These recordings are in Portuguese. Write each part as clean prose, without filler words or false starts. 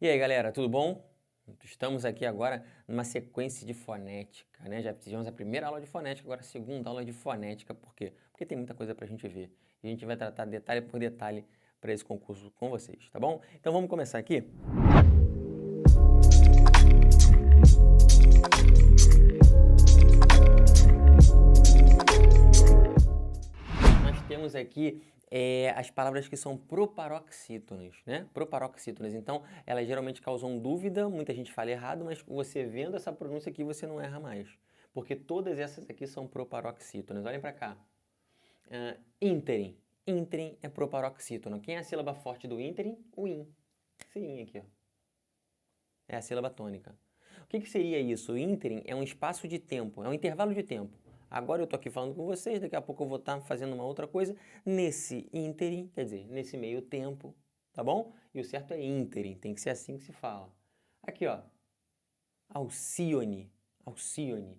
E aí, galera, tudo bom? Estamos aqui agora numa sequência de fonética, né? Já fizemos a primeira aula de fonética, agora a segunda aula de fonética. Por quê? Porque tem muita coisa pra gente ver. E a gente vai tratar detalhe por detalhe para esse concurso com vocês, tá bom? Então vamos começar aqui? Nós temos aqui as palavras que são proparoxítonas, né? Proparoxítonas. Então, elas geralmente causam dúvida, muita gente fala errado, mas você vendo essa pronúncia aqui, você não erra mais. Porque todas essas aqui são proparoxítonas. Olhem para cá. Ínterim. Ínterim é proparoxítono. Quem é a sílaba forte do ínterim? O in. Esse in aqui, ó. É a sílaba tônica. O que seria isso? O ínterim é um espaço de tempo, é um intervalo de tempo. Agora eu estou aqui falando com vocês, daqui a pouco eu vou estar fazendo uma outra coisa. Nesse ínterim, quer dizer, nesse meio tempo, tá bom? E o certo é ínterim, tem que ser assim que se fala. Aqui, ó, Alcione, Alcione,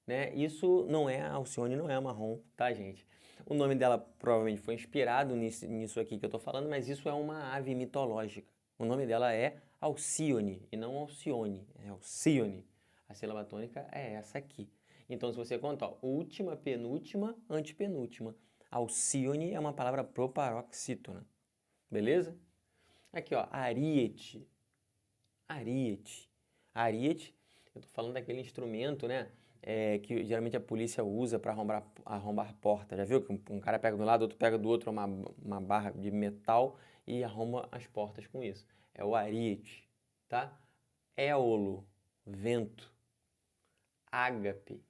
né? Isso não é, Alcione não é marrom, tá, gente? O nome dela provavelmente foi inspirado nisso aqui que eu estou falando, mas isso é uma ave mitológica. O nome dela é Alcione e não Alcione, é Alcione. A sílaba tônica é essa aqui. Então, se você conta, ó, última, penúltima, antepenúltima. Alcione é uma palavra proparoxítona, beleza? Aqui, ó, ariete. Ariete. Ariete, eu tô falando daquele instrumento, né? Que geralmente a polícia usa para arrombar porta. Já viu que um cara pega de um lado, outro pega do outro uma barra de metal e arromba as portas com isso. É o ariete, tá? Éolo, vento. Ágape,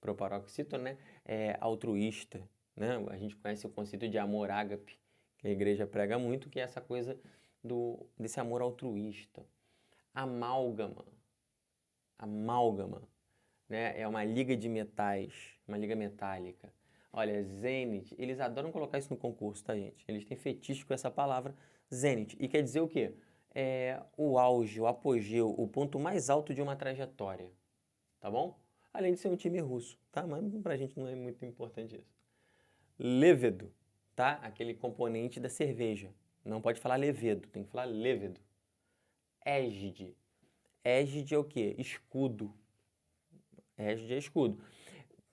proparoxítono, né? É altruísta, né? A gente conhece o conceito de amor ágape, que a igreja prega muito, que é essa coisa desse amor altruísta. Amálgama, amálgama, né? É uma liga de metais, uma liga metálica. Olha, zênite, eles adoram colocar isso no concurso, tá, gente? Eles têm fetiche com essa palavra zênite. E quer dizer o quê? É o auge, o apogeu, o ponto mais alto de uma trajetória, tá bom? Além de ser um time russo, tá? Mas pra gente não é muito importante isso. Levedo, tá? Aquele componente da cerveja. Não pode falar levedo, tem que falar levedo. Égide. Égide é o quê? Escudo. Égide é escudo.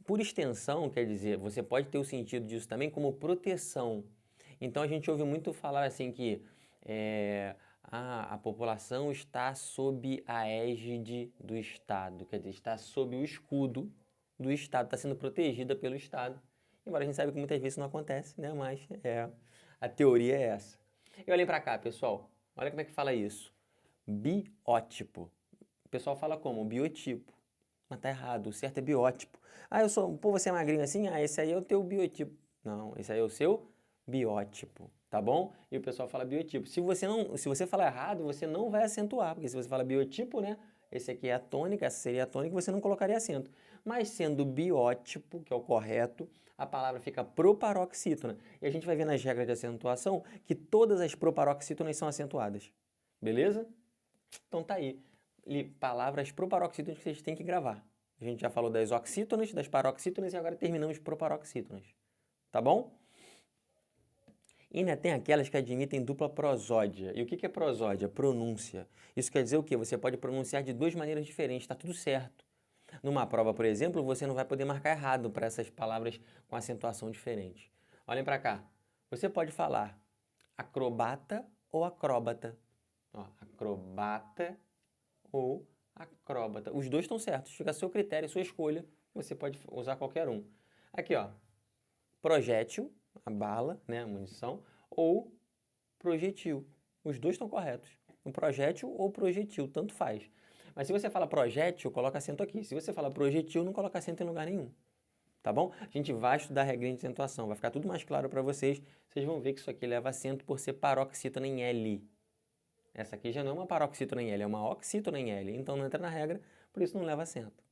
Por extensão, quer dizer, você pode ter o sentido disso também como proteção. Então a gente ouve muito falar assim que a população está sob a égide do Estado, quer dizer, está sob o escudo do Estado, está sendo protegida pelo Estado. Embora a gente saiba que muitas vezes isso não acontece, né? Mas a teoria é essa. E olhem para cá, pessoal. Olha como é que fala isso. Biótipo. O pessoal fala como? Biotipo. Mas tá errado, o certo é biótipo. Pô, você é magrinho assim? Esse aí é o teu biotipo. Não, esse aí é o seu biótipo, tá bom? E o pessoal fala biotipo. Se você falar errado, você não vai acentuar, porque se você fala biotipo, né? Esse aqui é a tônica, essa seria a tônica, você não colocaria acento. Mas sendo biótipo, que é o correto, a palavra fica proparoxítona. E a gente vai ver nas regras de acentuação que todas as proparoxítonas são acentuadas. Beleza? Então tá aí. Palavras proparoxítonas que vocês têm que gravar. A gente já falou das oxítonas, das paroxítonas e agora terminamos proparoxítonas. Tá bom? E ainda tem aquelas que admitem dupla prosódia. E o que é prosódia? Pronúncia. Isso quer dizer o quê? Você pode pronunciar de duas maneiras diferentes, está tudo certo. Numa prova, por exemplo, você não vai poder marcar errado para essas palavras com acentuação diferente. Olhem para cá. Você pode falar acrobata ou acróbata. Ó, acrobata ou acróbata. Os dois estão certos, fica a seu critério, a sua escolha, você pode usar qualquer um. Aqui, ó, projétil, a bala, né, a munição, ou projetil. Os dois estão corretos. Um projétil ou projetil, tanto faz. Mas se você fala projétil, coloca acento aqui. Se você fala projetil, não coloca acento em lugar nenhum. Tá bom? A gente vai estudar a regrinha de acentuação, vai ficar tudo mais claro para vocês. Vocês vão ver que isso aqui leva acento por ser paroxítona em L. Essa aqui já não é uma paroxítona em L, é uma oxítona em L. Então não entra na regra, por isso não leva acento.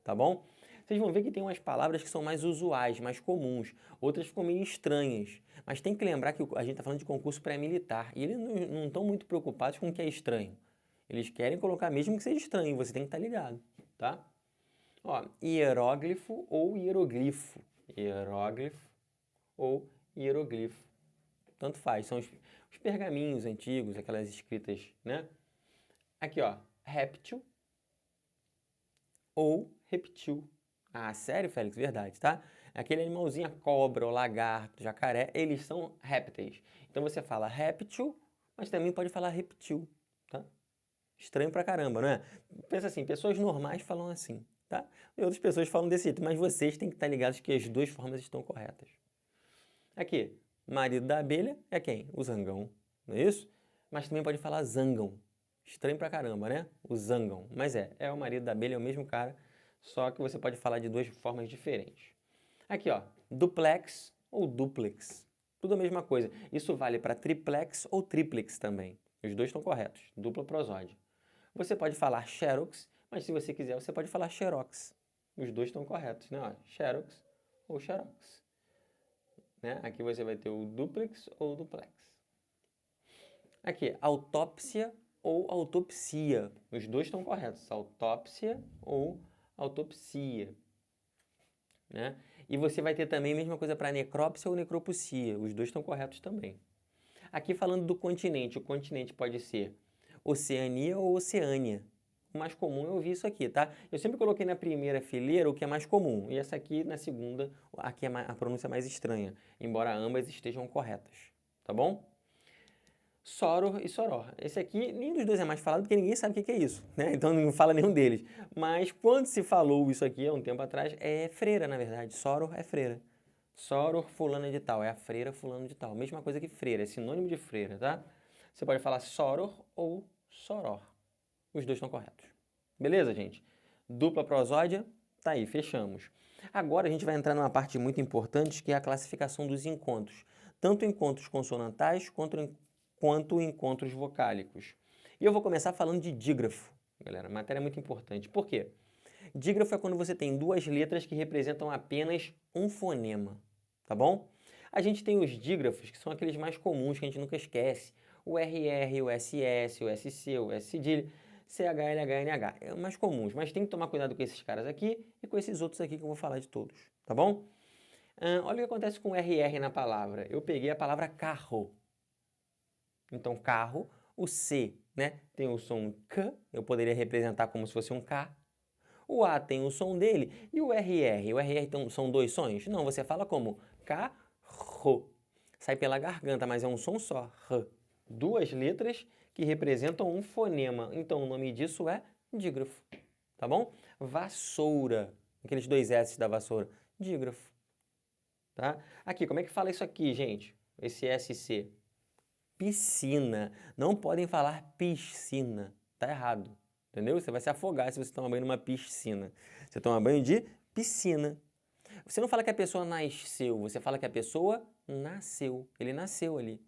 Tá bom? Vocês vão ver que tem umas palavras que são mais usuais, mais comuns. Outras ficam meio estranhas. Mas tem que lembrar que a gente está falando de concurso pré-militar. E eles não estão muito preocupados com o que é estranho. Eles querem colocar mesmo que seja estranho. Você tem que estar ligado, tá? Ó, hieróglifo ou hieroglifo. Hieróglifo ou hieroglifo. Tanto faz. São os pergaminhos antigos, aquelas escritas, né? Aqui, ó, réptil ou reptil. Ah, sério, Félix? Verdade, tá? Aquele animalzinho, a cobra, o lagarto, jacaré, eles são répteis. Então você fala réptil, mas também pode falar reptil, tá? Estranho pra caramba, não é? Pensa assim, pessoas normais falam assim, tá? E outras pessoas falam desse jeito, mas vocês têm que estar ligados que as duas formas estão corretas. Aqui, marido da abelha é quem? O zangão, não é isso? Mas também pode falar zangão. Estranho pra caramba, né? O zangão. Mas é o marido da abelha, é o mesmo cara, só que você pode falar de duas formas diferentes. Aqui, ó, duplex ou duplex. Tudo a mesma coisa. Isso vale para triplex ou triplex também. Os dois estão corretos. Dupla prosódia. Você pode falar xerox, mas se você quiser, você pode falar xerox. Os dois estão corretos, né? Ó, xerox ou xerox. Né? Aqui você vai ter o duplex ou duplex. Aqui, autópsia ou autopsia. Os dois estão corretos. Autópsia ou autopsia. Né? E você vai ter também a mesma coisa para necrópsia ou necropsia. Os dois estão corretos também. Aqui falando do continente, o continente pode ser Oceania ou Oceânia. O mais comum eu vi isso aqui, tá? Eu sempre coloquei na primeira fileira o que é mais comum. E essa aqui na segunda, aqui é a pronúncia mais estranha. Embora ambas estejam corretas. Tá bom? Soror e Soror. Esse aqui, nenhum dos dois é mais falado porque ninguém sabe o que é isso, né? Então não fala nenhum deles. Mas quando se falou isso aqui há um tempo atrás, é freira, na verdade. Soror é freira. Soror fulano de tal, é a freira fulano de tal. Mesma coisa que freira, é sinônimo de freira, tá? Você pode falar soror ou soror. Os dois estão corretos. Beleza, gente? Dupla prosódia, tá aí, fechamos. Agora a gente vai entrar numa parte muito importante que é a classificação dos encontros. Tanto encontros consonantais quanto encontros vocálicos. E eu vou começar falando de dígrafo, galera. Matéria muito importante. Por quê? Dígrafo é quando você tem duas letras que representam apenas um fonema, tá bom? A gente tem os dígrafos, que são aqueles mais comuns que a gente nunca esquece. O RR, o SS, o SC, o S cedilha, CH, LH, NH. É os mais comuns, mas tem que tomar cuidado com esses caras aqui e com esses outros aqui que eu vou falar de todos, tá bom? Olha o que acontece com o RR na palavra. Eu peguei a palavra carro. Então, carro, o C, né, tem o som K, eu poderia representar como se fosse um K. O A tem o som dele e o RR. O RR são dois sons? Não, você fala como carro. Sai pela garganta, mas é um som só. R. Duas letras que representam um fonema. Então, o nome disso é dígrafo. Tá bom? Vassoura. Aqueles dois S da vassoura. Dígrafo. Tá? Aqui, como é que fala isso aqui, gente? Esse SC. Piscina. Não podem falar piscina. Tá errado. Entendeu? Você vai se afogar se você tomar banho numa piscina. Você toma banho de piscina. Você não fala que a pessoa nasceu, você fala que a pessoa nasceu. Ele nasceu ali.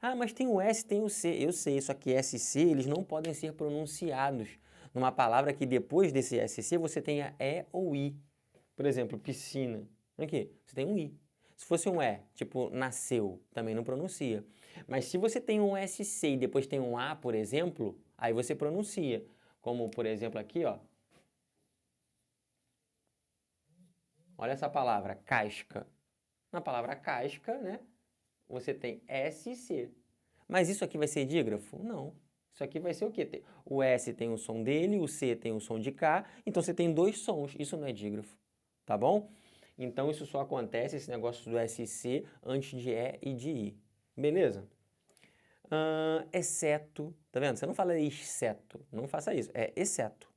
Ah, mas tem o S, tem o C. Eu sei, só que SC, eles não podem ser pronunciados numa palavra que depois desse SC você tenha E ou I. Por exemplo, piscina. Aqui, você tem um I. Se fosse um E, tipo nasceu, também não pronuncia. Mas se você tem um SC e depois tem um A, por exemplo, aí você pronuncia. Como, por exemplo, aqui, ó. Olha essa palavra, casca. Na palavra casca, né, você tem SC. Mas isso aqui vai ser dígrafo? Não. Isso aqui vai ser o quê? O S tem o som dele, o C tem o som de K, então você tem dois sons. Isso não é dígrafo, tá bom? Então isso só acontece, esse negócio do SC, antes de E e de I. Beleza? Exceto, tá vendo? Você não fala exceto, não faça isso, é exceto.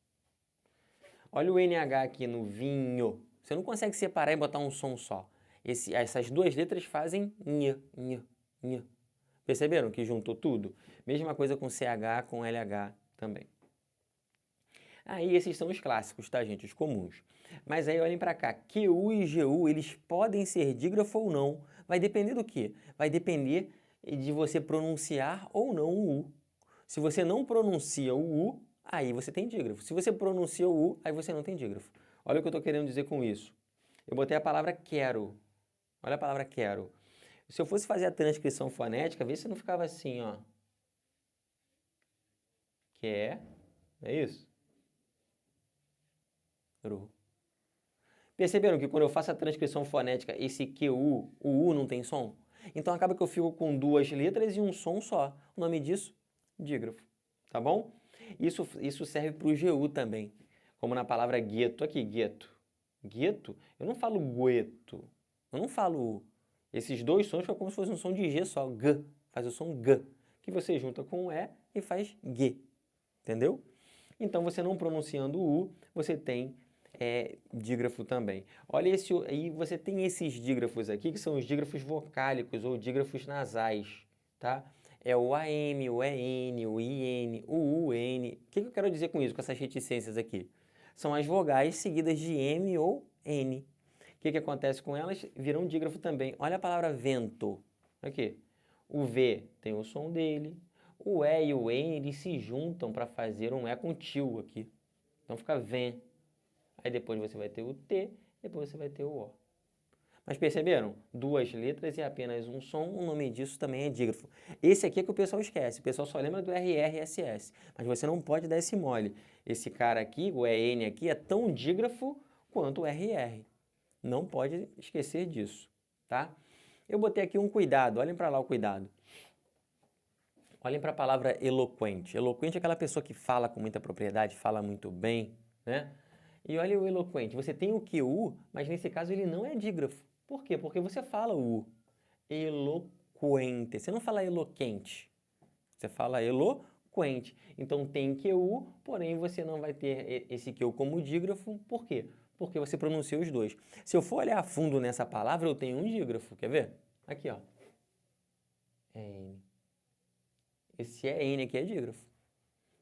Olha o NH aqui no vinho. Você não consegue separar e botar um som só. Essas duas letras fazem nh, nh, nh. Perceberam que juntou tudo? Mesma coisa com CH, com LH também. Aí esses são os clássicos, tá, gente? Os comuns. Mas aí olhem para cá, QU e GU, eles podem ser dígrafo ou não. Vai depender do quê? Vai depender de você pronunciar ou não o U. Se você não pronuncia o U, aí você tem dígrafo. Se você pronuncia o U, aí você não tem dígrafo. Olha o que eu estou querendo dizer com isso. Eu botei a palavra quero. Olha a palavra quero. Se eu fosse fazer a transcrição fonética, vê se não ficava assim, ó. Quer, é isso? Perceberam que quando eu faço a transcrição fonética, esse QU, o U não tem som? Então acaba que eu fico com duas letras e um som só. O nome disso, dígrafo. Tá bom? Isso serve para o GU também, como na palavra gueto. Aqui, gueto. Gueto, eu não falo gueto, eu não falo U. Esses dois sons ficam como se fosse um som de G só, G, faz o som G, que você junta com o E e faz G, entendeu? Então, você não pronunciando o U, você tem dígrafo também. Olha esse, aí você tem esses dígrafos aqui, que são os dígrafos vocálicos ou dígrafos nasais, tá? É o AM, o EN, o IN, o UN. O que eu quero dizer com isso, com essas reticências aqui? São as vogais seguidas de M ou N. O que acontece com elas? Viram dígrafo também. Olha a palavra vento. Aqui. O V tem o som dele. O E e o N eles se juntam para fazer um E com tio aqui. Então fica vem. Aí depois você vai ter o T, depois você vai ter o O. Mas perceberam? Duas letras e apenas um som, o nome disso também é dígrafo. Esse aqui é que o pessoal esquece, o pessoal só lembra do RRSS, mas você não pode dar esse mole. Esse cara aqui, o EN aqui, é tão dígrafo quanto o RR. Não pode esquecer disso, tá? Eu botei aqui um cuidado, olhem para lá o cuidado. Olhem para a palavra eloquente. Eloquente é aquela pessoa que fala com muita propriedade, fala muito bem, né? E olha o eloquente, você tem o QU, mas nesse caso ele não é dígrafo. Por quê? Porque você fala o U. Eloquente. Você não fala eloquente. Você fala eloquente. Então tem QU, porém você não vai ter esse QU como dígrafo. Por quê? Porque você pronuncia os dois. Se eu for olhar a fundo nessa palavra, eu tenho um dígrafo. Quer ver? Aqui, ó. N. Esse N aqui é dígrafo.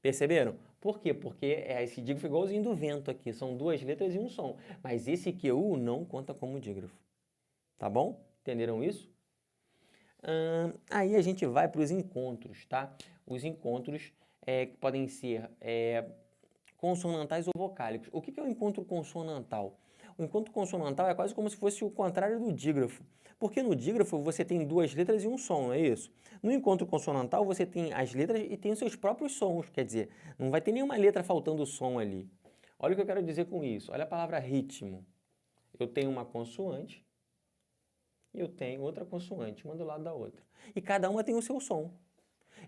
Perceberam? Por quê? Porque esse dígrafo é igualzinho do vento aqui. São duas letras e um som. Mas esse QU não conta como dígrafo. Tá bom? Entenderam isso? Aí a gente vai para os encontros, tá? Os encontros podem ser consonantais ou vocálicos. O que é o encontro consonantal? O encontro consonantal é quase como se fosse o contrário do dígrafo. Porque no dígrafo você tem duas letras e um som, não é isso? No encontro consonantal você tem as letras e tem os seus próprios sons. Quer dizer, não vai ter nenhuma letra faltando som ali. Olha o que eu quero dizer com isso. Olha a palavra ritmo. Eu tenho uma consoante e eu tenho outra consoante, uma do lado da outra. E cada uma tem o seu som.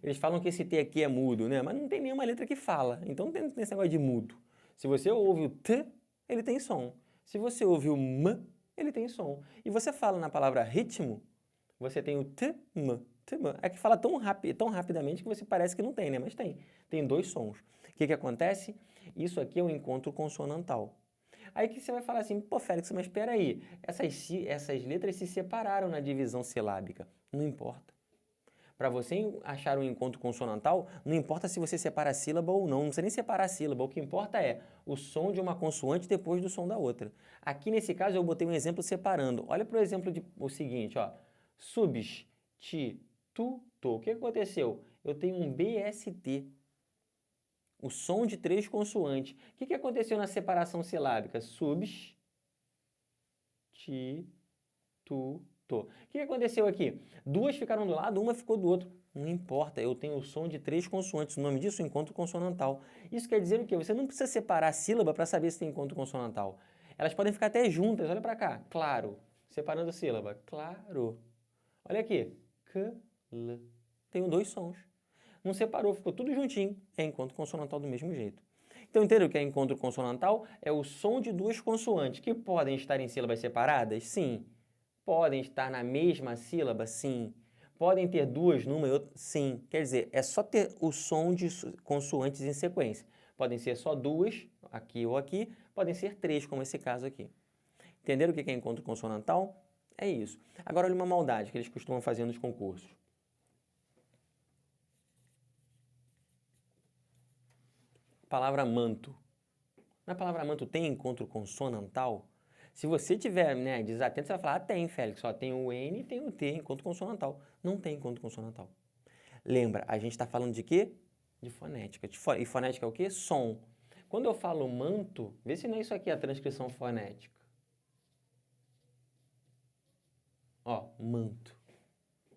Eles falam que esse T aqui é mudo, né? Mas não tem nenhuma letra que fala. Então não tem esse negócio de mudo. Se você ouve o T, ele tem som. Se você ouve o M, ele tem som. E você fala na palavra ritmo, você tem o T, M. É que fala tão rapidamente que você parece que não tem, né? Mas tem. Tem dois sons. O que acontece? Isso aqui é um encontro consonantal. Aí que você vai falar assim, pô, Félix, mas espera aí, essas letras se separaram na divisão silábica. Não importa. Para você achar um encontro consonantal, não importa se você separa a sílaba ou não, não precisa nem separar a sílaba, o que importa é o som de uma consoante depois do som da outra. Aqui nesse caso eu botei um exemplo separando. Olha para o exemplo o seguinte, ó. Substituto. O que aconteceu? Eu tenho um BST. O som de três consoantes. O que aconteceu na separação silábica? Substituto. O que aconteceu aqui? Duas ficaram do lado, uma ficou do outro. Não importa, eu tenho o som de três consoantes. O nome disso é encontro consonantal. Isso quer dizer o quê? Você não precisa separar a sílaba para saber se tem encontro consonantal. Elas podem ficar até juntas. Olha para cá. Claro. Separando a sílaba. Claro. Olha aqui. Cl. Tenho dois sons. Não separou, ficou tudo juntinho. É encontro consonantal do mesmo jeito. Então, entendeu o que é encontro consonantal? É o som de duas consoantes que podem estar em sílabas separadas? Sim. Podem estar na mesma sílaba? Sim. Podem ter duas numa e outra? Sim. Quer dizer, é só ter o som de consoantes em sequência. Podem ser só duas, aqui ou aqui. Podem ser três, como esse caso aqui. Entenderam o que é encontro consonantal? É isso. Agora, olha uma maldade que eles costumam fazer nos concursos. Palavra manto. Na palavra manto tem encontro consonantal? Se você tiver desatento, você vai falar, tem, Félix, só tem o N e tem o T, encontro consonantal. Não tem encontro consonantal. Lembra, a gente está falando de quê? De fonética. E fonética é o quê? Som. Quando eu falo manto, vê se não é isso aqui a transcrição fonética. Ó, manto.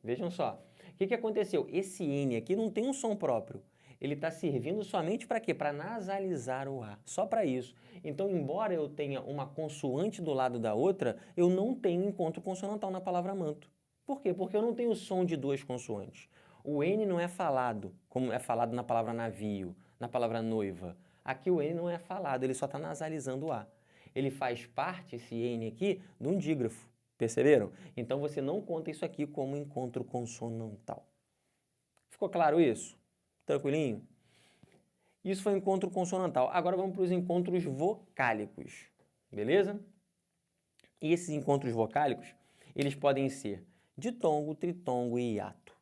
Vejam só. O que aconteceu? Esse N aqui não tem um som próprio. Ele está servindo somente para quê? Para nasalizar o A, só para isso. Então, embora eu tenha uma consoante do lado da outra, eu não tenho encontro consonantal na palavra manto. Por quê? Porque eu não tenho som de duas consoantes. O N não é falado, como é falado na palavra navio. na palavra noiva? Aqui o N não é falado, ele só está nasalizando o A. Ele faz parte, esse N aqui, de um dígrafo. Perceberam? Então você não conta isso aqui como encontro consonantal. Ficou claro isso? Tranquilinho? Isso foi encontro consonantal. Agora vamos para os encontros vocálicos. Beleza? E esses encontros vocálicos, eles podem ser ditongo, tritongo e hiato.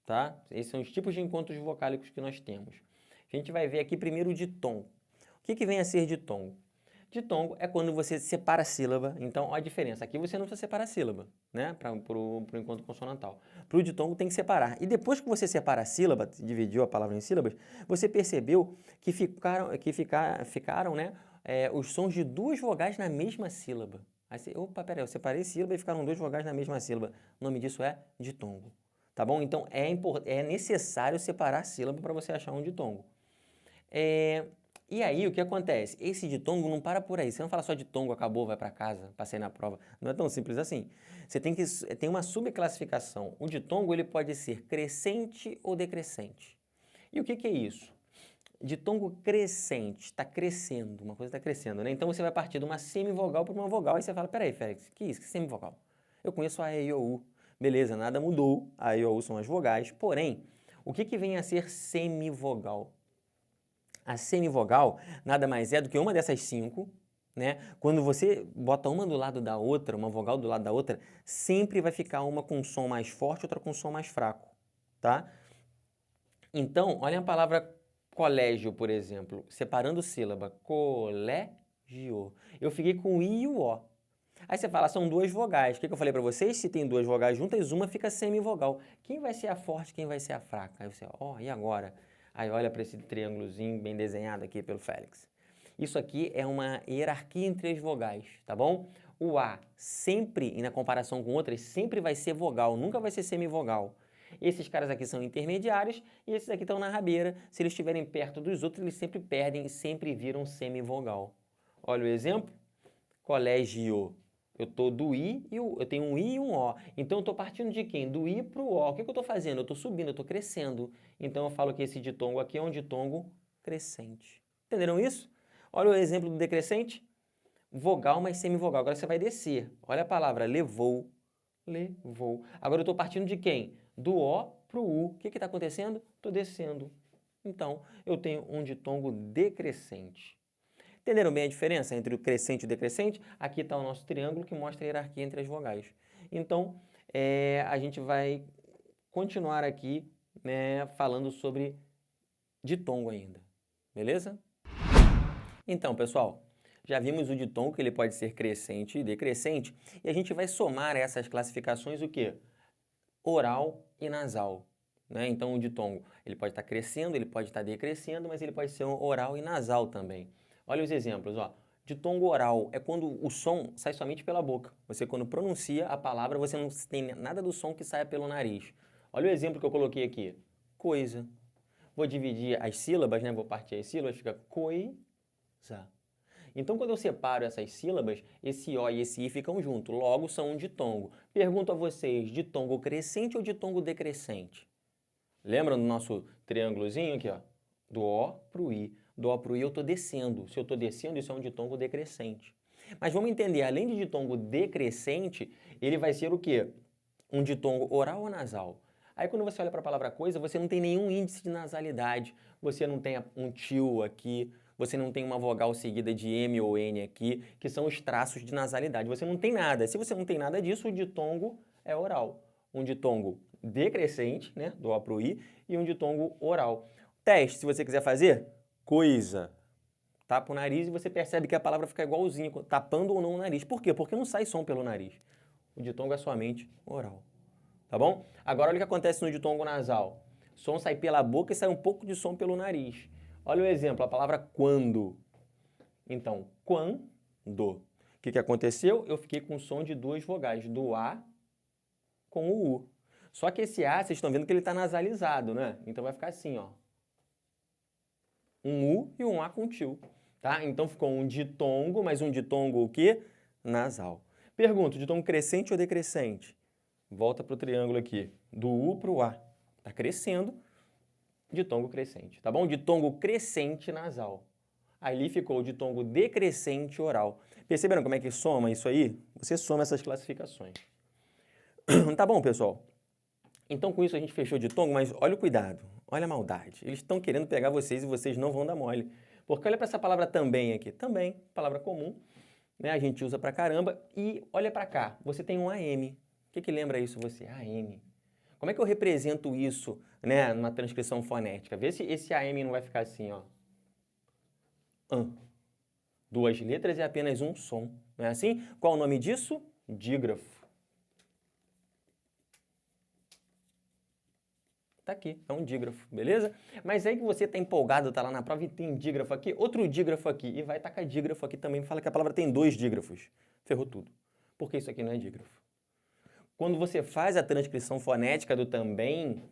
Tá? Esses são os tipos de encontros vocálicos que nós temos. A gente vai ver aqui primeiro o ditongo. O que vem a ser ditongo? Ditongo é quando você separa a sílaba. Então, olha a diferença. Aqui você não precisa separar a sílaba, né? Para o encontro consonantal. Para o ditongo tem que separar. E depois que você separa a sílaba, dividiu a palavra em sílabas, você percebeu que ficaram né, os sons de duas vogais na mesma sílaba. Aí você, opa, peraí, eu separei sílaba e ficaram duas vogais na mesma sílaba. O nome disso é ditongo. Tá bom? Então, é necessário separar a sílaba para você achar um ditongo. E aí, o que acontece? Esse ditongo não para por aí. Você não fala só ditongo, acabou, vai para casa, passei na prova. Não é tão simples assim. Você tem uma subclassificação. O ditongo ele pode ser crescente ou decrescente. E o que é isso? Ditongo crescente, está crescendo, uma coisa está crescendo, né? Então você vai partir de uma semivogal para uma vogal. Aí você fala, peraí, Félix, que isso? Que semivogal? Eu conheço a E, I, O, U. Beleza, nada mudou. A E, I, O, U são as vogais. Porém, o que vem a ser semivogal? A semivogal nada mais é do que uma dessas 5, né? Quando você bota uma do lado da outra, uma vogal do lado da outra, sempre vai ficar uma com som mais forte, outra com som mais fraco, tá? Então, olha a palavra colégio, por exemplo, separando sílaba, colégio. Eu fiquei com o I e o O. Aí você fala, são duas vogais. O que eu falei para vocês? Se tem duas vogais juntas, uma fica semivogal. Quem vai ser a forte, quem vai ser a fraca? Aí você, e agora? Aí olha para esse triângulozinho bem desenhado aqui pelo Félix. Isso aqui é uma hierarquia entre as vogais, tá bom? O A sempre, e na comparação com outras, sempre vai ser vogal, nunca vai ser semivogal. Esses caras aqui são intermediários e esses aqui estão na rabeira. Se eles estiverem perto dos outros, eles sempre perdem e sempre viram semivogal. Olha o exemplo. Colégio. Eu estou do I e eu tenho um I e um O. Então, eu estou partindo de quem? Do I para o O. O que eu estou fazendo? Eu estou subindo, eu estou crescendo. Então, eu falo que esse ditongo aqui é um ditongo crescente. Entenderam isso? Olha o exemplo do decrescente. Vogal mais semivogal. Agora você vai descer. Olha a palavra levou, levou. Agora eu estou partindo de quem? Do O para o U. O que está acontecendo? Estou descendo. Então, eu tenho um ditongo decrescente. Entenderam bem a diferença entre o crescente e o decrescente? Aqui está o nosso triângulo que mostra a hierarquia entre as vogais. Então, a gente vai continuar aqui, né, falando sobre ditongo ainda. Beleza? Então, pessoal, já vimos o ditongo, que ele pode ser crescente e decrescente, e a gente vai somar essas classificações o quê? Oral e nasal. Né? Então, o ditongo ele pode estar crescendo, ele pode estar decrescendo, mas ele pode ser um oral e nasal também. Olha os exemplos, ó. Ditongo oral é quando o som sai somente pela boca. Você, quando pronuncia a palavra, você não tem nada do som que saia pelo nariz. Olha o exemplo que eu coloquei aqui. Coisa. Vou dividir as sílabas, né? Vou partir as sílabas, fica coisa. Então, quando eu separo essas sílabas, esse O e esse I ficam juntos, logo são um ditongo. Pergunto a vocês, ditongo crescente ou ditongo decrescente? Lembram do nosso triângulozinho aqui, ó? Do O para o I. Do O para o I eu estou descendo. Se eu estou descendo, isso é um ditongo decrescente. Mas vamos entender, além de ditongo decrescente, ele vai ser o quê? Um ditongo oral ou nasal? Aí quando você olha para a palavra coisa, você não tem nenhum índice de nasalidade, você não tem um tio aqui, você não tem uma vogal seguida de M ou N aqui, que são os traços de nasalidade. Você não tem nada. Se você não tem nada disso, o ditongo é oral. Um ditongo decrescente, né, do O para o I, e um ditongo oral. Teste, se você quiser fazer, coisa. Tapa o nariz e você percebe que a palavra fica igualzinha, tapando ou não o nariz. Por quê? Porque não sai som pelo nariz. O ditongo é somente oral. Tá bom? Agora olha o que acontece no ditongo nasal. O som sai pela boca e sai um pouco de som pelo nariz. Olha o exemplo, a palavra quando. Então, quando. O que aconteceu? Eu fiquei com o som de duas vogais, do A com o U. Só que esse A, vocês estão vendo que ele está nasalizado, né? Então vai ficar assim, ó. Um U e um A com tio. Tá? Então ficou um ditongo, mas um ditongo o quê? Nasal. Pergunto, ditongo crescente ou decrescente? Volta para o triângulo aqui. Do U para o A. Está crescendo. ditongo crescente, tá bom? Ditongo crescente nasal. Ali ficou o ditongo decrescente oral. Perceberam como é que soma isso aí? Você soma essas classificações. Tá bom, pessoal? Então, com isso a gente fechou o ditongo, mas olha o cuidado, olha a maldade. Eles estão querendo pegar vocês e vocês não vão dar mole. Porque olha para essa palavra também aqui. Também, palavra comum, né? A gente usa pra caramba. E olha para cá, você tem um AM. O que lembra isso você? AM. Como é que eu represento isso, né, numa transcrição fonética? Vê se esse AM não vai ficar assim, ó. Duas letras e apenas um som. Não é assim? Qual o nome disso? Dígrafo. Tá aqui, é um dígrafo, beleza? Mas aí que você tá empolgado, tá lá na prova e tem dígrafo aqui, outro dígrafo aqui, e vai tacar dígrafo aqui também, fala que a palavra tem dois dígrafos. Ferrou tudo. Porque isso aqui não é dígrafo. Quando você faz a transcrição fonética do também,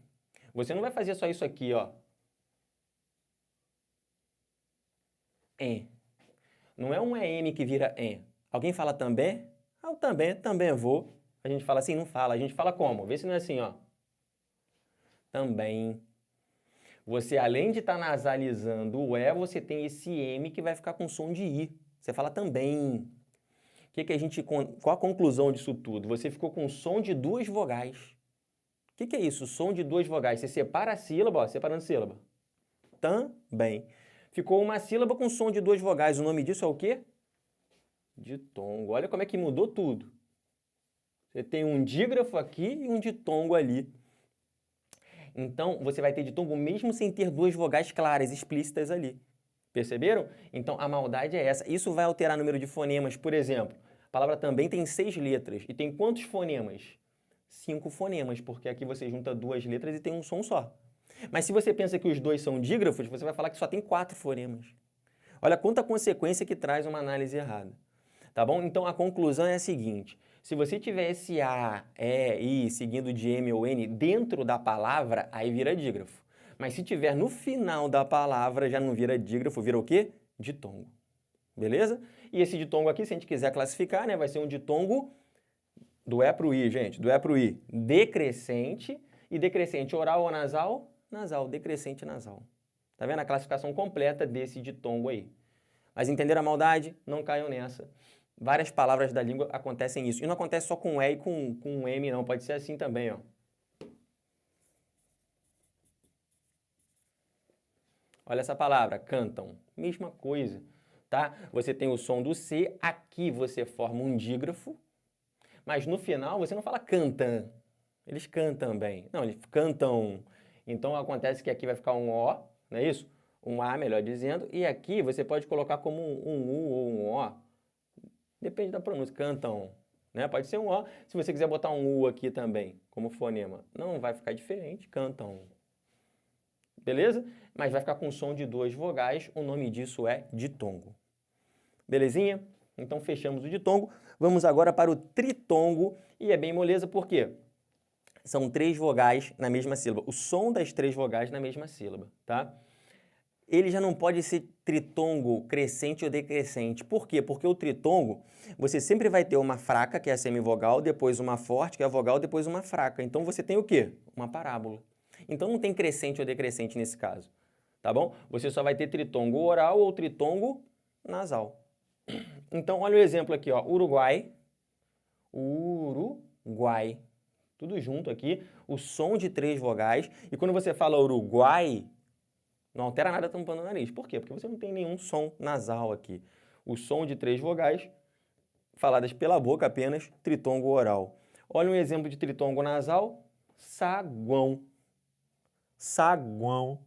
você não vai fazer só isso aqui, ó. Não é um EM que vira EM. Alguém fala também? Ah, o também vou. A gente fala assim? Não fala. A gente fala como? Vê se não é assim, ó. Também. Você, além de estar nasalizando o E, você tem esse M que vai ficar com som de I. Você fala também. Qual a conclusão disso tudo? Você ficou com som de duas vogais. O que é isso? Som de duas vogais. Você separa a sílaba, ó, separando sílaba. Também. Ficou uma sílaba com som de duas vogais. O nome disso é o quê? Ditongo. Olha como é que mudou tudo. Você tem um dígrafo aqui e um ditongo ali. Então, você vai ter ditongo mesmo sem ter duas vogais claras, explícitas ali. Perceberam? Então, a maldade é essa. Isso vai alterar o número de fonemas. Por exemplo, a palavra também tem 6 letras. E tem quantos fonemas? 5 fonemas, porque aqui você junta duas letras e tem um som só. Mas se você pensa que os dois são dígrafos, você vai falar que só tem 4 fonemas. Olha quanta consequência que traz uma análise errada. Tá bom? Então, a conclusão é a seguinte. Se você tiver esse A, E, I, seguindo de M ou N dentro da palavra, aí vira dígrafo. Mas se tiver no final da palavra, já não vira dígrafo, vira o quê? Ditongo. Beleza? E esse ditongo aqui, se a gente quiser classificar, né, vai ser um ditongo do E para o I, gente, do E para o I, decrescente. E decrescente oral ou nasal? Nasal, decrescente nasal. Tá vendo a classificação completa desse ditongo aí? Mas entenderam a maldade? Não caiam nessa. Várias palavras da língua acontecem isso. E não acontece só com E e com M, não. Pode ser assim também, ó. Olha essa palavra, cantam. Mesma coisa, tá? Você tem o som do C, aqui você forma um dígrafo, mas no final você não fala cantam. Eles cantam bem. Não, eles cantam. Então acontece que aqui vai ficar um O, não é isso? Um A, melhor dizendo, e aqui você pode colocar como um U ou um O. Depende da pronúncia, cantam, né? Pode ser um O. Se você quiser botar um U aqui também, como fonema, não vai ficar diferente, cantam. Beleza? Mas vai ficar com som de duas vogais, o nome disso é ditongo. Belezinha? Então fechamos o ditongo. Vamos agora para o tritongo, e é bem moleza, por quê? São 3 vogais na mesma sílaba. O som das 3 vogais na mesma sílaba, tá? Ele já não pode ser tritongo crescente ou decrescente. Por quê? Porque o tritongo, você sempre vai ter uma fraca, que é a semivogal, depois uma forte, que é a vogal, depois uma fraca. Então você tem o quê? Uma parábola. Então não tem crescente ou decrescente nesse caso, tá bom? Você só vai ter tritongo oral ou tritongo nasal. Então olha o exemplo aqui, ó, Uruguai, Uruguai, tudo junto aqui, o som de 3 vogais, e quando você fala Uruguai, não altera nada tampando o nariz. Por quê? Porque você não tem nenhum som nasal aqui. O som de 3 vogais, faladas pela boca apenas, tritongo oral. Olha um exemplo de tritongo nasal, saguão. Saguão.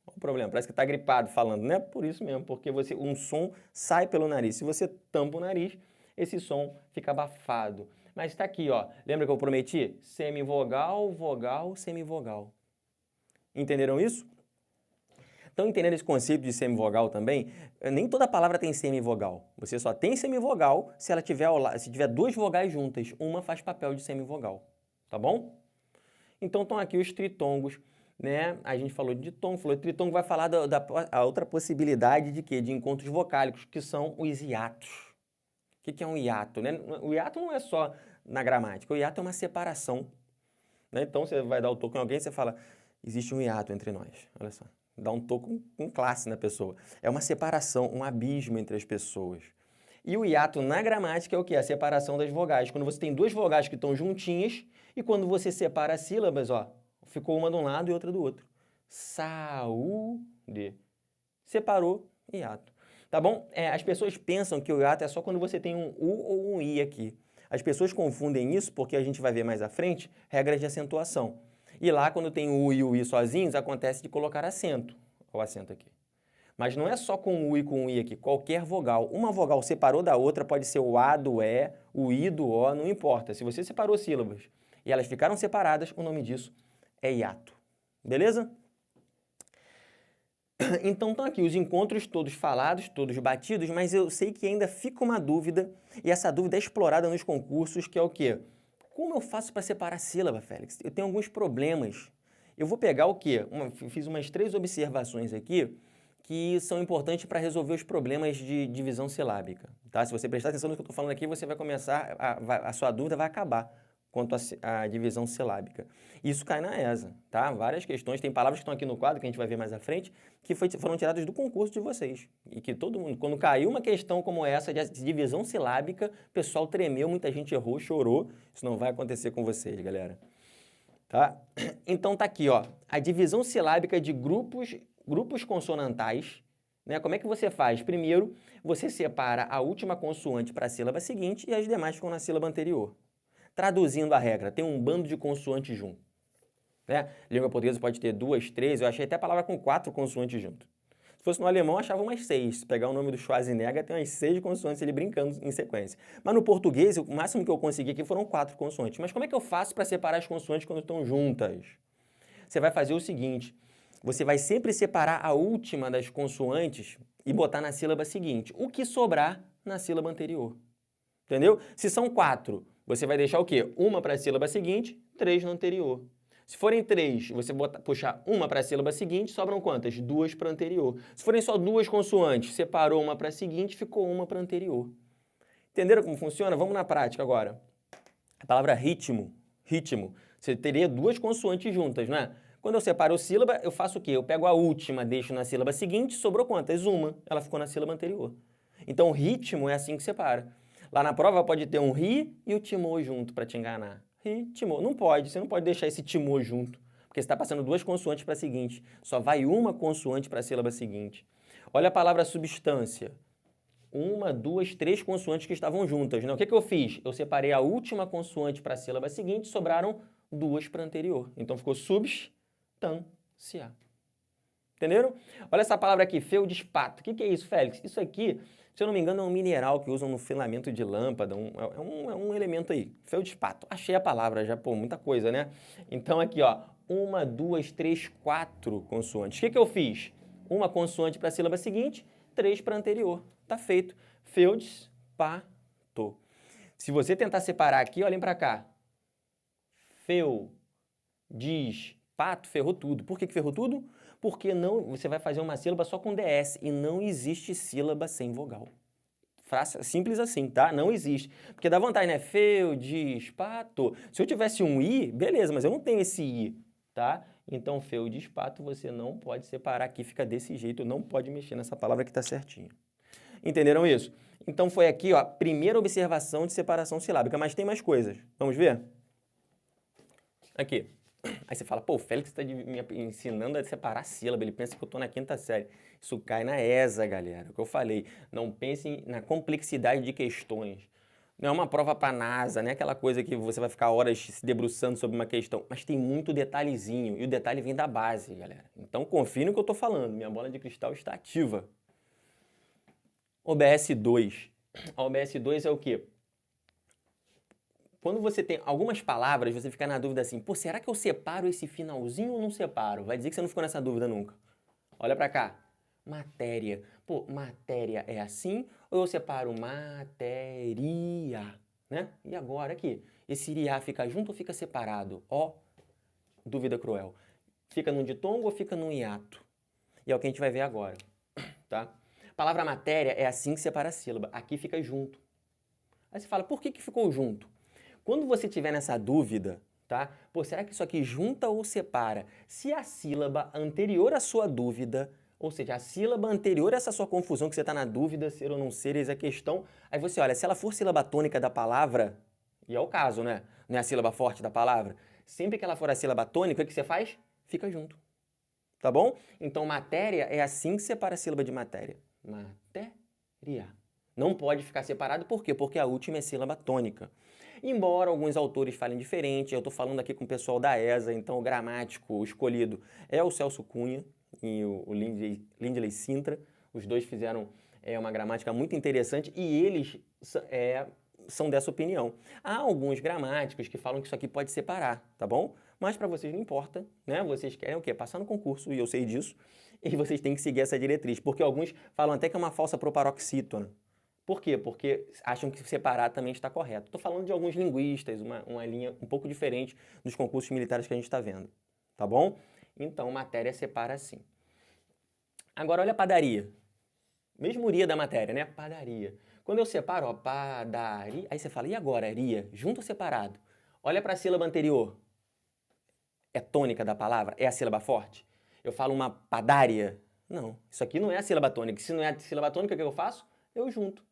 Olha o problema, parece que está gripado falando, né? Por isso mesmo, porque um som sai pelo nariz. Se você tampa o nariz, esse som fica abafado. Mas está aqui, ó. Lembra que eu prometi? Semivogal, vogal, semivogal. Entenderam isso? Estão entendendo esse conceito de semivogal também? Nem toda palavra tem semivogal. Você só tem semivogal se ela tiver, se tiver 2 vogais juntas. Uma faz papel de semivogal. Tá bom? Então estão aqui os tritongos, né? A gente falou de ditongo, falou de tritongo, vai falar a outra possibilidade de quê? De encontros vocálicos, que são os hiatos. O que é um hiato, né? O hiato não é só na gramática. O hiato é uma separação, né? Então você vai dar o toque em alguém e você fala: existe um hiato entre nós. Olha só, dá um toco com classe na pessoa. É uma separação, um abismo entre as pessoas. E o hiato na gramática é o quê? A separação das vogais. Quando você tem duas vogais que estão juntinhas e quando você separa as sílabas, ó, ficou uma de um lado e outra do outro. Saúde. Separou, hiato. Tá bom? As pessoas pensam que o hiato é só quando você tem um U ou um I aqui. As pessoas confundem isso porque a gente vai ver mais à frente regras de acentuação. E lá, quando tem o U e o I sozinhos, acontece de colocar acento. Olha o acento aqui. Mas não é só com o U e com o I aqui. Qualquer vogal. Uma vogal separou da outra, pode ser o A do E, o I do O, não importa. Se você separou sílabas e elas ficaram separadas, o nome disso é hiato. Beleza? Então estão aqui os encontros todos falados, todos batidos, mas eu sei que ainda fica uma dúvida, e essa dúvida é explorada nos concursos, que é o quê? Como eu faço para separar a sílaba, Félix? Eu tenho alguns problemas. Eu vou pegar o quê? Fiz umas 3 observações aqui que são importantes para resolver os problemas de divisão silábica. Tá? Se você prestar atenção no que eu estou falando aqui, você vai começar, a sua dúvida vai acabar quanto à divisão silábica. Isso cai na ESA, tá? Várias questões, tem palavras que estão aqui no quadro, que a gente vai ver mais à frente, que foram tiradas do concurso de vocês. E que todo mundo, quando caiu uma questão como essa de divisão silábica, o pessoal tremeu, muita gente errou, chorou. Isso não vai acontecer com vocês, galera. Tá? Então tá aqui, ó, a divisão silábica de grupos consonantais, né? Como é que você faz? Primeiro, você separa a última consoante para a sílaba seguinte e as demais ficam na sílaba anterior. Traduzindo a regra, tem um bando de consoantes junto. Né? Língua portuguesa pode ter 2, 3, eu achei até a palavra com 4 consoantes junto. Se fosse no alemão, eu achava umas 6. Se pegar o nome do Schwarzenegger, tem umas 6 consoantes ele brincando em sequência. Mas no português, o máximo que eu consegui aqui foram 4 consoantes. Mas como é que eu faço para separar as consoantes quando estão juntas? Você vai fazer o seguinte, você vai sempre separar a última das consoantes e botar na sílaba seguinte. O que sobrar na sílaba anterior. Entendeu? Se são 4, você vai deixar o quê? Uma para a sílaba seguinte, 3 na anterior. Se forem 3, você puxar uma para a sílaba seguinte, sobram quantas? 2 para a anterior. Se forem só 2 consoantes, separou uma para a seguinte, ficou uma para a anterior. Entenderam como funciona? Vamos na prática agora. A palavra ritmo, você teria 2 consoantes juntas, não é? Quando eu separo sílaba, eu faço o quê? Eu pego a última, deixo na sílaba seguinte, sobrou quantas? Uma. Ela ficou na sílaba anterior. Então, ritmo é assim que separa. Lá na prova pode ter um ri e o timô junto para te enganar. Ri, timô. Não pode, você não pode deixar esse timô junto, porque você está passando 2 consoantes para a seguinte. Só vai uma consoante para a sílaba seguinte. Olha a palavra substância. 1, 2, 3 consoantes que estavam juntas. Né? O que eu fiz? Eu separei a última consoante para a sílaba seguinte, sobraram 2 para a anterior. Então ficou substância. Entenderam? Olha essa palavra aqui, feldespato. O que é isso, Félix? Isso aqui, se eu não me engano, é um mineral que usam no filamento de lâmpada, é um elemento aí, feldespato. Achei a palavra já, pô, muita coisa, né? Então aqui, ó, 1, 2, 3, 4 consoantes. O que eu fiz? Uma consoante para a sílaba seguinte, 3 para a anterior. Tá feito. Feldespato. Se você tentar separar aqui, olhem para cá. Feldespato, ferrou tudo. Por que ferrou tudo? Porque não, você vai fazer uma sílaba só com DS e não existe sílaba sem vogal. Simples assim, tá? Não existe. Porque dá vontade, né? Feldespato. Se eu tivesse um I, beleza, mas eu não tenho esse I, tá? Então, feldespato você não pode separar aqui, fica desse jeito, não pode mexer nessa palavra que tá certinho. Entenderam isso? Então, foi aqui, ó, a primeira observação de separação silábica, mas tem mais coisas. Vamos ver? Aqui. Aí você fala, pô, o Félix está me ensinando a separar sílaba, ele pensa que eu estou na 5ª série. Isso cai na ESA, galera, o que eu falei. Não pensem na complexidade de questões. Não é uma prova para NASA, não é aquela coisa que você vai ficar horas se debruçando sobre uma questão, mas tem muito detalhezinho, e o detalhe vem da base, galera. Então confie no que eu estou falando, minha bola de cristal está ativa. OBS 2. A OBS 2 é o quê? Quando você tem algumas palavras, você fica na dúvida assim, pô, será que eu separo esse finalzinho ou não separo? Vai dizer que você não ficou nessa dúvida nunca. Olha pra cá. Matéria. Pô, matéria é assim ou eu separo matéria? Né? E agora aqui? Esse iriá fica junto ou fica separado? Ó, dúvida cruel. Fica num ditongo ou fica num hiato? E é o que a gente vai ver agora. Tá? A palavra matéria é assim que separa a sílaba. Aqui fica junto. Aí você fala, por que ficou junto? Quando você tiver nessa dúvida, tá? Pô, será que isso aqui junta ou separa? Se a sílaba anterior à sua dúvida, ou seja, a sílaba anterior a essa sua confusão que você está na dúvida, ser ou não ser, eis a questão, aí você olha, se ela for sílaba tônica da palavra, e é o caso, né? Não é a sílaba forte da palavra, sempre que ela for a sílaba tônica, o que você faz? Fica junto, tá bom? Então, matéria é assim que separa a sílaba de matéria. Matéria. Não pode ficar separado, por quê? Porque a última é sílaba tônica. Embora alguns autores falem diferente, eu estou falando aqui com o pessoal da ESA, então o gramático escolhido é o Celso Cunha e o Lindley Sintra. Os dois fizeram uma gramática muito interessante e eles são dessa opinião. Há alguns gramáticos que falam que isso aqui pode separar, tá bom? Mas para vocês não importa, né? Vocês querem o quê? Passar no concurso, e eu sei disso, e vocês têm que seguir essa diretriz, porque alguns falam até que é uma falsa proparoxítona. Por quê? Porque acham que separar também está correto. Estou falando de alguns linguistas, uma linha um pouco diferente dos concursos militares que a gente está vendo, tá bom? Então, matéria separa sim. Agora, olha a padaria. Mesmoria da matéria, né? Padaria. Quando eu separo, ó, padaria, aí você fala, e agora, ria? Junto ou separado? Olha para a sílaba anterior. É tônica da palavra? É a sílaba forte? Eu falo uma padária? Não, isso aqui não é a sílaba tônica. Se não é a sílaba tônica, o que eu faço? Eu junto.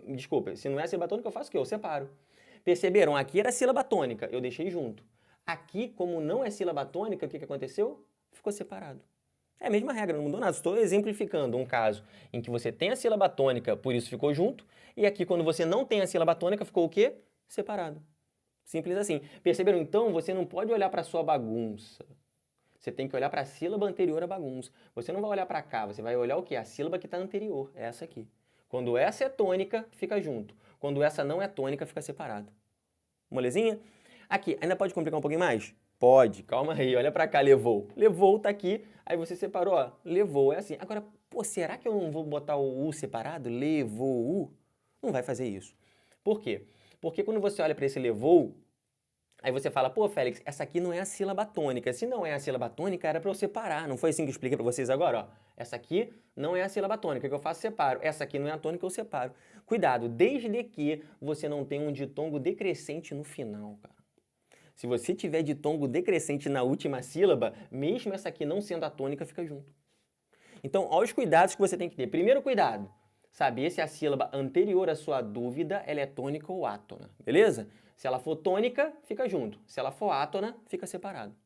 Desculpa, se não é a sílaba tônica, eu faço o quê? Eu separo. Perceberam? Aqui era a sílaba tônica, eu deixei junto. Aqui, como não é sílaba tônica, o que aconteceu? Ficou separado. É a mesma regra, não mudou nada. Estou exemplificando um caso em que você tem a sílaba tônica, por isso ficou junto, e aqui, quando você não tem a sílaba tônica, ficou o quê? Separado. Simples assim. Perceberam? Então, você não pode olhar para a sua bagunça. Você tem que olhar para a sílaba anterior à bagunça. Você não vai olhar para cá, você vai olhar o quê? A sílaba que está anterior, essa aqui. Quando essa é tônica, fica junto. Quando essa não é tônica, fica separado. Molezinha? Aqui, ainda pode complicar um pouquinho mais? Pode, calma aí, olha pra cá, levou. Levou tá aqui, aí você separou, ó, levou, é assim. Agora, pô, será que eu não vou botar o U separado? Levou U? Não vai fazer isso. Por quê? Porque quando você olha para esse levou, aí você fala, pô, Félix, essa aqui não é a sílaba tônica. Se não é a sílaba tônica, era para eu separar. Não foi assim que eu expliquei para vocês agora? Ó. Essa aqui não é a sílaba tônica, que eu faço, separo. Essa aqui não é a tônica, eu separo. Cuidado, desde que você não tenha um ditongo decrescente no final, cara. Se você tiver ditongo decrescente na última sílaba, mesmo essa aqui não sendo a tônica, fica junto. Então, olha os cuidados que você tem que ter. Primeiro cuidado, saber se a sílaba anterior à sua dúvida ela é tônica ou átona, beleza? Se ela for tônica, fica junto. Se ela for átona, fica separado.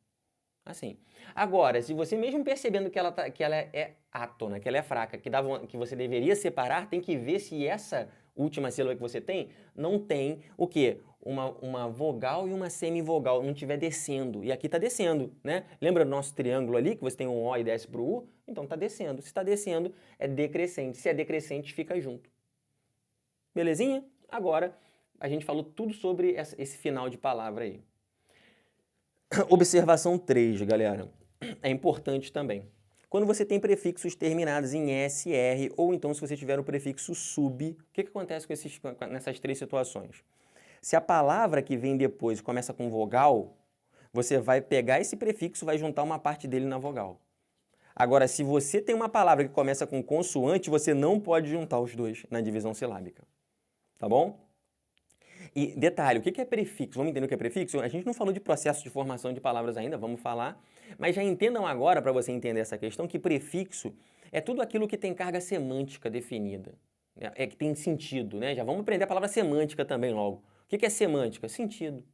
Assim. Agora, se você mesmo percebendo que ela é átona, que ela é fraca, que você deveria separar, tem que ver se essa última sílaba que você tem não tem o quê? Uma vogal e uma semivogal, não estiver descendo. E aqui está descendo, né? Lembra do nosso triângulo ali, que você tem um O e desce para o U? Então está descendo. Se está descendo, é decrescente. Se é decrescente, fica junto. Belezinha? Agora, a gente falou tudo sobre esse final de palavra aí. Observação 3, galera. É importante também. Quando você tem prefixos terminados em SR, ou então se você tiver o prefixo sub, o que acontece nessas três situações? Se a palavra que vem depois começa com vogal, você vai pegar esse prefixo e vai juntar uma parte dele na vogal. Agora, se você tem uma palavra que começa com consoante, você não pode juntar os dois na divisão silábica. Tá bom? E detalhe, o que é prefixo? Vamos entender o que é prefixo? A gente não falou de processo de formação de palavras ainda, vamos falar. Mas já entendam agora, para você entender essa questão, que prefixo é tudo aquilo que tem carga semântica definida. É que tem sentido, né? Já vamos aprender a palavra semântica também logo. O que é semântica? Sentido.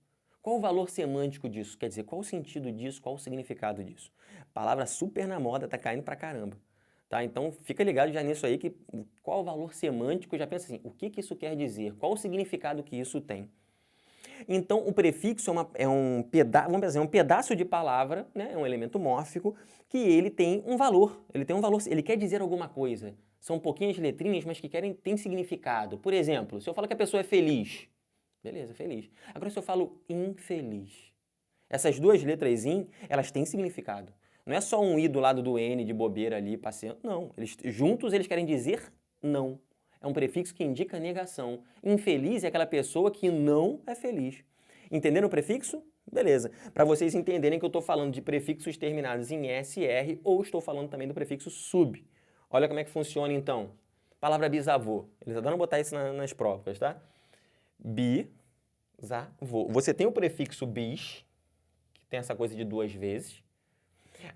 Qual o valor semântico disso? Quer dizer, qual o sentido disso? Qual o significado disso? Palavra super na moda, tá caindo pra caramba. Tá? Então, fica ligado já nisso aí, que qual o valor semântico, já pensa assim, o que isso quer dizer? Qual o significado que isso tem? Então, o prefixo é um pedaço de palavra, né? É um elemento mórfico, que ele tem um valor. Ele quer dizer alguma coisa. São pouquinhas letrinhas, mas que têm significado. Por exemplo, se eu falo que a pessoa é feliz, beleza, feliz. Agora, se eu falo infeliz, essas duas letras in, elas têm significado. Não é só um i do lado do n de bobeira ali, passeando. Não, juntos eles querem dizer não. É um prefixo que indica negação. Infeliz é aquela pessoa que não é feliz. Entenderam o prefixo? Beleza. Para vocês entenderem que eu estou falando de prefixos terminados em SR ou estou falando também do prefixo sub. Olha como é que funciona então. Palavra bisavô. Eles adoram botar isso nas provas, tá? Bisavô. Você tem o prefixo bis, tem essa coisa de 2 vezes.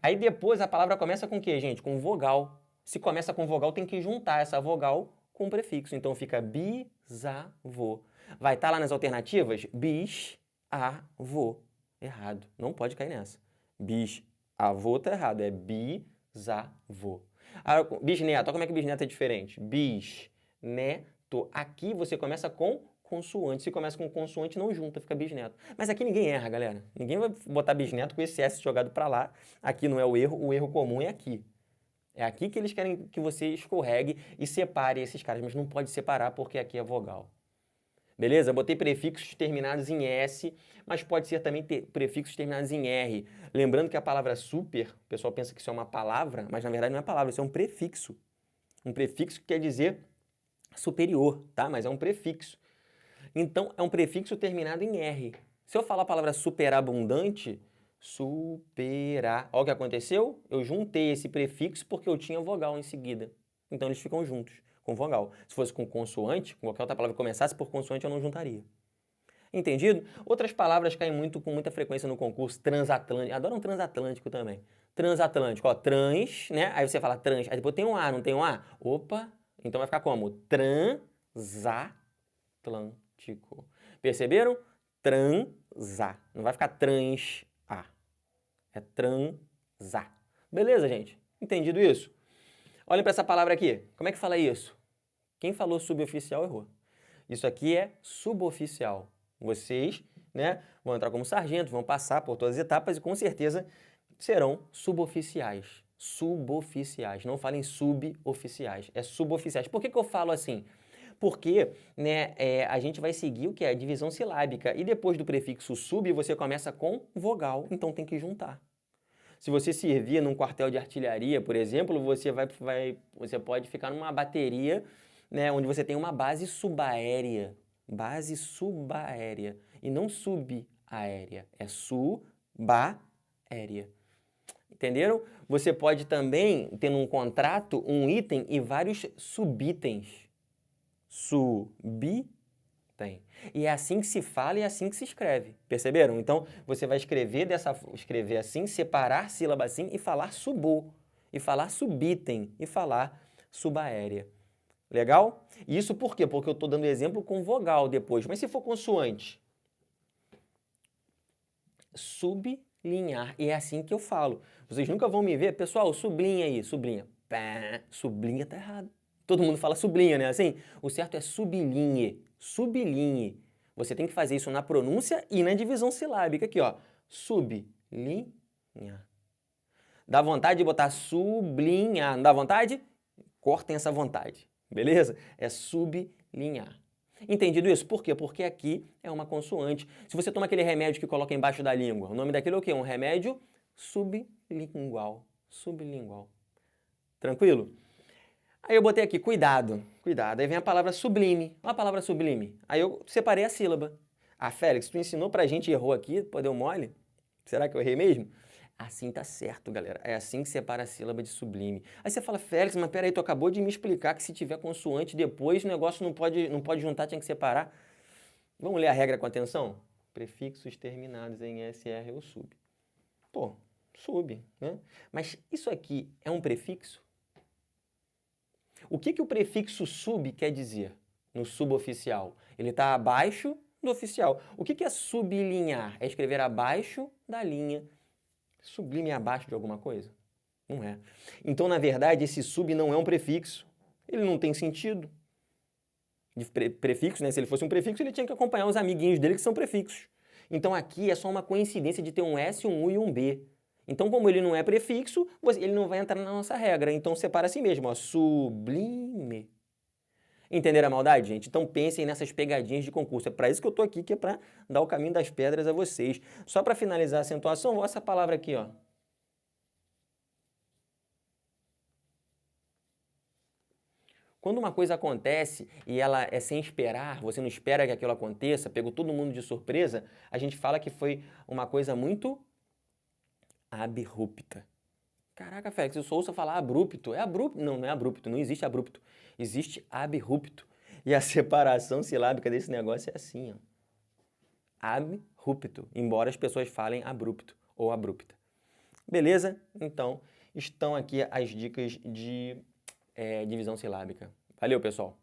Aí depois a palavra começa com o quê, gente? Com vogal. Se começa com vogal, tem que juntar essa vogal com o prefixo. Então fica bisavô. Vai estar lá nas alternativas? Bis-a-vô. Errado. Não pode cair nessa. Bis-avô tá errado. É bisavô. Bisneto. Olha como é que bisneto é diferente. Bisneto. Aqui você começa com consoante. Se começa com consoante, não junta, fica bisneto. Mas aqui ninguém erra, galera. Ninguém vai botar bisneto com esse S jogado para lá. Aqui não é o erro comum é aqui. É aqui que eles querem que você escorregue e separe esses caras, mas não pode separar porque aqui é vogal. Beleza? Botei prefixos terminados em S, mas pode ser também prefixos terminados em R. Lembrando que a palavra super, o pessoal pensa que isso é uma palavra, mas na verdade não é palavra, isso é um prefixo. Um prefixo que quer dizer superior, tá? Mas é um prefixo. Então, é um prefixo terminado em R. Se eu falar a palavra superabundante, superar. Olha o que aconteceu? Eu juntei esse prefixo porque eu tinha vogal em seguida. Então, eles ficam juntos, com vogal. Se fosse com consoante, com qualquer outra palavra que começasse por consoante, eu não juntaria. Entendido? Outras palavras caem com muita frequência no concurso. Transatlântico. Adoram transatlântico também. Transatlântico, ó, trans, né? Aí você fala trans. Aí depois tem um A, não tem um A? Opa! Então vai ficar como? Transatlântico. Perceberam? Transar. Não vai ficar trans-a. É transar. Beleza, gente? Entendido isso? Olhem para essa palavra aqui. Como é que fala isso? Quem falou suboficial errou. Isso aqui é suboficial. Vocês, né, vão entrar como sargento, vão passar por todas as etapas e com certeza serão suboficiais. Suboficiais. Não falem suboficiais. É suboficiais. Por que eu falo assim? Porque, né, a gente vai seguir o que é a divisão silábica e depois do prefixo sub você começa com vogal, então tem que juntar. Se você servir num quartel de artilharia, por exemplo, você pode ficar numa bateria, né, onde você tem uma base subaérea. Base subaérea. E não subaérea. É subaérea. Entenderam? Você pode também ter num contrato um item e vários subitens. Subitem. E é assim que se fala e é assim que se escreve. Perceberam? Então, você vai escrever assim, separar sílaba assim e falar subô. E falar subitem. E falar subaérea. Legal? Isso por quê? Porque eu estou dando exemplo com vogal depois. Mas se for consoante? Sublinhar. E é assim que eu falo. Vocês nunca vão me ver. Pessoal, sublinha aí. Sublinha. Pá, sublinha tá errado. Todo mundo fala sublinha, né? Assim, o certo é sublinhe. Sublinhe. Você tem que fazer isso na pronúncia e na divisão silábica aqui, ó. Sublinha. Dá vontade de botar sublinhar. Não dá vontade? Cortem essa vontade. Beleza? É sublinhar. Entendido isso? Por quê? Porque aqui é uma consoante. Se você toma aquele remédio que coloca embaixo da língua, o nome daquilo é o quê? Um remédio sublingual. Sublingual. Tranquilo? Aí eu botei aqui, cuidado, cuidado. Aí vem a palavra sublime. Olha a palavra sublime. Aí eu separei a sílaba. Ah, Félix, tu ensinou pra gente e errou aqui, pô, deu mole? Será que eu errei mesmo? Assim tá certo, galera. É assim que separa a sílaba de sublime. Aí você fala, Félix, mas peraí, tu acabou de me explicar que se tiver consoante depois, o negócio não pode juntar, tinha que separar. Vamos ler a regra com atenção? Prefixos terminados em SR ou sub. Pô, sub, né? Mas isso aqui é um prefixo? O que o prefixo sub quer dizer no suboficial? Ele está abaixo do oficial. O que é sublinhar? É escrever abaixo da linha. Sublime é abaixo de alguma coisa? Não é. Então, na verdade, esse sub não é um prefixo. Ele não tem sentido. De prefixo, né? Se ele fosse um prefixo, ele tinha que acompanhar os amiguinhos dele que são prefixos. Então, aqui é só uma coincidência de ter um S, um U e um B. Então, como ele não é prefixo, ele não vai entrar na nossa regra. Então, separa assim mesmo, ó, sublime. Entenderam a maldade, gente? Então, pensem nessas pegadinhas de concurso. É para isso que eu estou aqui, que é para dar o caminho das pedras a vocês. Só para finalizar a acentuação, olha essa palavra aqui, ó. Quando uma coisa acontece e ela é sem esperar, você não espera que aquilo aconteça, pegou todo mundo de surpresa, a gente fala que foi uma coisa muito abrupta. Caraca, Félix, eu só ouço falar abrupto. É abrupto? Não, não é abrupto, não existe abrupto. Existe abrupto. E a separação silábica desse negócio é assim, ó. Abrupto, embora as pessoas falem abrupto. ou abrupta. Beleza? Então, estão aqui as dicas de divisão silábica. Valeu, pessoal!